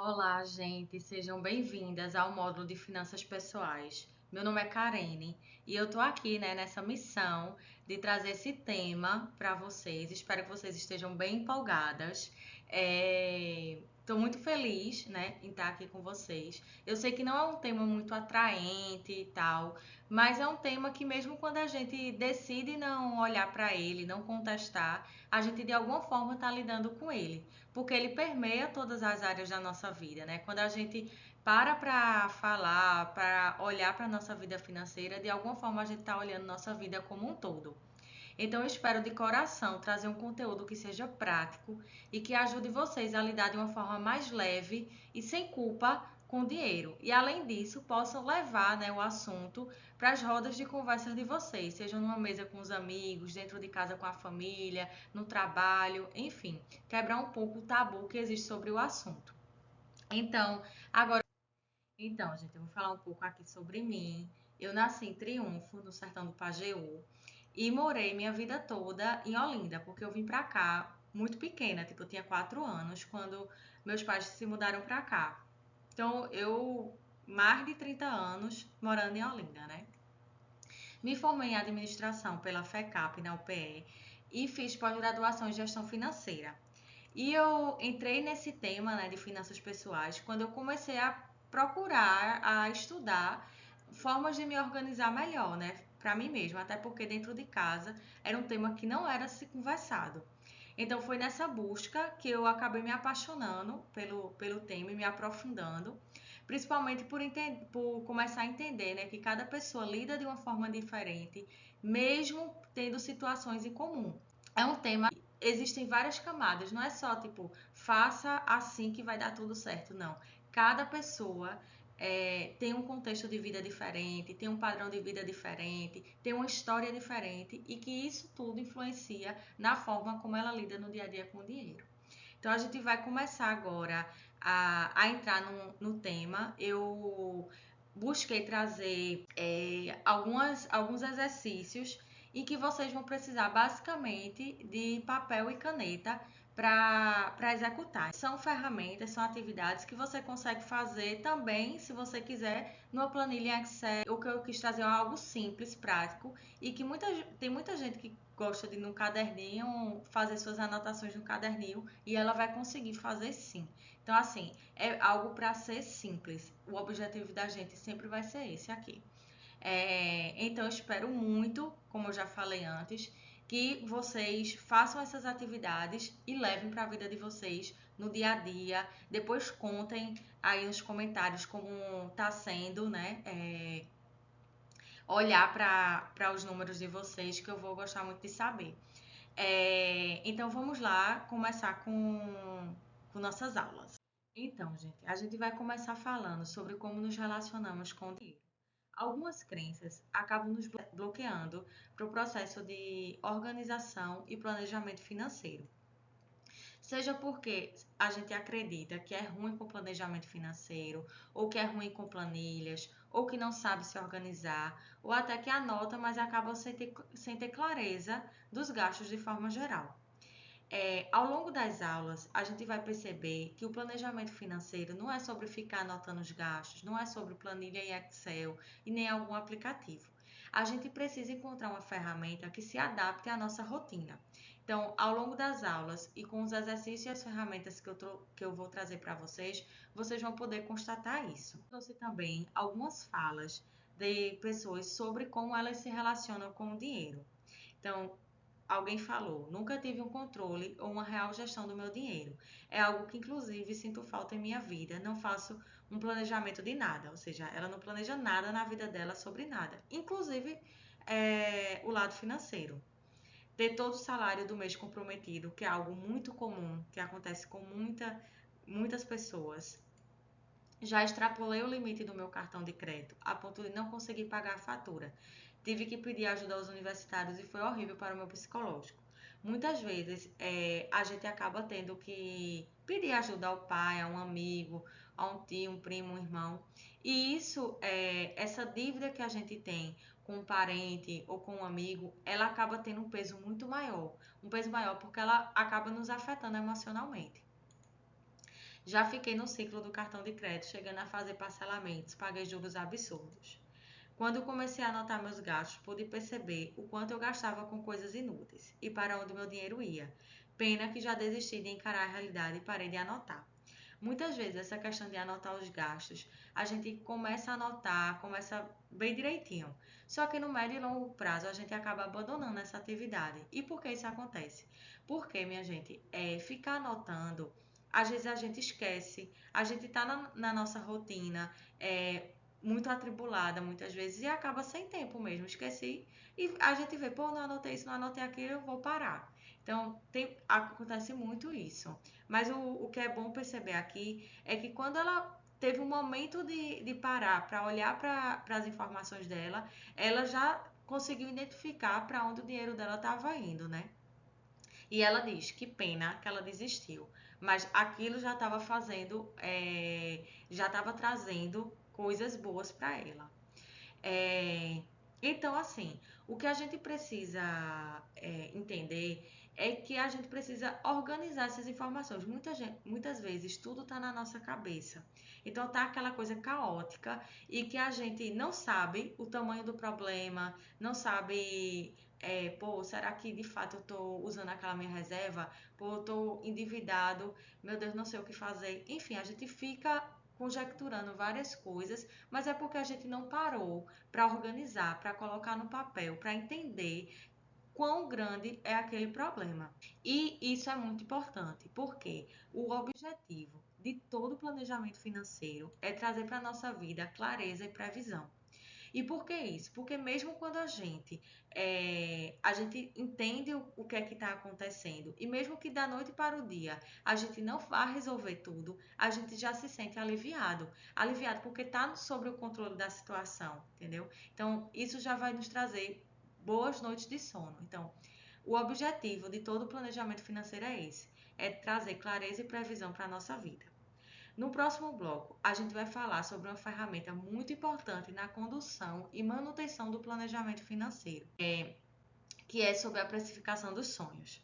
Olá, gente, sejam bem-vindas ao módulo de Finanças Pessoais. Meu nome é Karene e eu tô aqui, nessa missão de trazer esse tema para vocês. Espero que vocês estejam bem empolgadas. Estou muito feliz, em estar aqui com vocês. Eu sei que não é um tema muito atraente e tal, mas é um tema que mesmo quando a gente decide não olhar para ele, não contestar, a gente de alguma forma está lidando com ele, porque ele permeia todas as áreas da nossa vida, né? Quando a gente para falar, para olhar para a nossa vida financeira, de alguma forma a gente está olhando nossa vida como um todo. Então, eu espero de coração trazer um conteúdo que seja prático e que ajude vocês a lidar de uma forma mais leve e sem culpa com o dinheiro. E, além disso, possam levar, o assunto para as rodas de conversa de vocês, seja numa mesa com os amigos, dentro de casa com a família, no trabalho, enfim, quebrar um pouco o tabu que existe sobre o assunto. Então, agora. Então, gente, eu vou falar um pouco aqui sobre mim. Eu nasci em Triunfo, no sertão do Pajeú, e morei minha vida toda em Olinda, porque eu vim pra cá muito pequena, tipo, eu tinha 4 anos quando meus pais se mudaram pra cá. Então, eu, mais de 30 anos morando em Olinda, né? Me formei em administração pela FECAP na UPE e fiz pós-graduação em gestão financeira. E eu entrei nesse tema, de finanças pessoais, quando eu comecei a procurar, a estudar formas de me organizar melhor, para mim mesma, até porque dentro de casa era um tema que não era se conversado. Então foi nessa busca que eu acabei me apaixonando pelo tema e me aprofundando, principalmente por começar a entender, que cada pessoa lida de uma forma diferente, mesmo tendo situações em comum. É um tema, existem várias camadas, não é só tipo, faça assim que vai dar tudo certo, não. Cada pessoa tem um contexto de vida diferente, tem um padrão de vida diferente, tem uma história diferente e que isso tudo influencia na forma como ela lida no dia a dia com o dinheiro. Então a gente vai começar agora a entrar no tema. Eu busquei trazer alguns exercícios e que vocês vão precisar basicamente de papel e caneta para executar. São ferramentas, são atividades que você consegue fazer também, se você quiser, numa planilha em Excel. O que eu quis trazer é algo simples, prático e que tem muita gente que gosta de no caderninho fazer suas anotações no caderninho e ela vai conseguir fazer sim. Então, assim, é algo para ser simples. O objetivo da gente sempre vai ser esse aqui. Então, eu espero muito, como eu já falei antes, que vocês façam essas atividades e levem para a vida de vocês no dia a dia. Depois contem aí nos comentários como está sendo, olhar para os números de vocês, que eu vou gostar muito de saber. Então, vamos lá começar com nossas aulas. Então, gente, a gente vai começar falando sobre como nos relacionamos com o dinheiro. Algumas crenças acabam nos bloqueando para o processo de organização e planejamento financeiro. Seja porque a gente acredita que é ruim com planejamento financeiro, ou que é ruim com planilhas, ou que não sabe se organizar, ou até que anota, mas acaba sem ter clareza dos gastos de forma geral. Ao longo das aulas, a gente vai perceber que o planejamento financeiro não é sobre ficar anotando os gastos, não é sobre planilha em Excel e nem algum aplicativo. A gente precisa encontrar uma ferramenta que se adapte à nossa rotina. Então, ao longo das aulas e com os exercícios e as ferramentas que eu vou trazer para vocês, vocês vão poder constatar isso. Trouxe também algumas falas de pessoas sobre como elas se relacionam com o dinheiro. Então, alguém falou: nunca tive um controle ou uma real gestão do meu dinheiro. É algo que, inclusive, sinto falta em minha vida. Não faço um planejamento de nada. Ou seja, ela não planeja nada na vida dela sobre nada. Inclusive, o lado financeiro. Ter todo o salário do mês comprometido, que é algo muito comum, que acontece com muitas pessoas. Já extrapolei o limite do meu cartão de crédito, a ponto de não conseguir pagar a fatura. Tive que pedir ajuda aos universitários e foi horrível para o meu psicológico. Muitas vezes a gente acaba tendo que pedir ajuda ao pai, a um amigo, a um tio, um primo, um irmão. E isso, essa dívida que a gente tem com um parente ou com um amigo, ela acaba tendo um peso muito maior. Um peso maior porque ela acaba nos afetando emocionalmente. Já fiquei no ciclo do cartão de crédito, chegando a fazer parcelamentos, paguei juros absurdos. Quando comecei a anotar meus gastos, pude perceber o quanto eu gastava com coisas inúteis e para onde meu dinheiro ia. Pena que já desisti de encarar a realidade e parei de anotar. Muitas vezes essa questão de anotar os gastos, a gente começa a anotar, começa bem direitinho. Só que no médio e longo prazo a gente acaba abandonando essa atividade. E por que isso acontece? Porque, minha gente, ficar anotando, às vezes a gente esquece, a gente está na nossa rotina, muito atribulada muitas vezes e acaba sem tempo mesmo, esqueci. E a gente vê, pô, não anotei isso, não anotei aquilo, eu vou parar. Então, acontece muito isso. Mas o que é bom perceber aqui é que quando ela teve um momento de parar para olhar para as informações dela, ela já conseguiu identificar para onde o dinheiro dela estava indo, né? E ela diz que pena que ela desistiu, mas aquilo já estava fazendo, já estava trazendo coisas boas para ela. É, então, assim, o que a gente precisa entender é que a gente precisa organizar essas informações. Muitas vezes tudo está na nossa cabeça. Então tá aquela coisa caótica e que a gente não sabe o tamanho do problema, não sabe, pô, será que de fato eu estou usando aquela minha reserva? Pô, eu estou endividado, meu Deus, não sei o que fazer. Enfim, a gente fica conjecturando várias coisas, mas é porque a gente não parou para organizar, para colocar no papel, para entender quão grande é aquele problema. E isso é muito importante, porque o objetivo de todo planejamento financeiro é trazer para a nossa vida clareza e previsão. E por que isso? Porque mesmo quando a gente entende o que é que está acontecendo, e mesmo que da noite para o dia a gente não vá resolver tudo, a gente já se sente aliviado. Aliviado porque está sobre o controle da situação, entendeu? Então, isso já vai nos trazer boas noites de sono. Então, o objetivo de todo o planejamento financeiro é esse, é trazer clareza e previsão para a nossa vida. No próximo bloco, a gente vai falar sobre uma ferramenta muito importante na condução e manutenção do planejamento financeiro, que é sobre a precificação dos sonhos.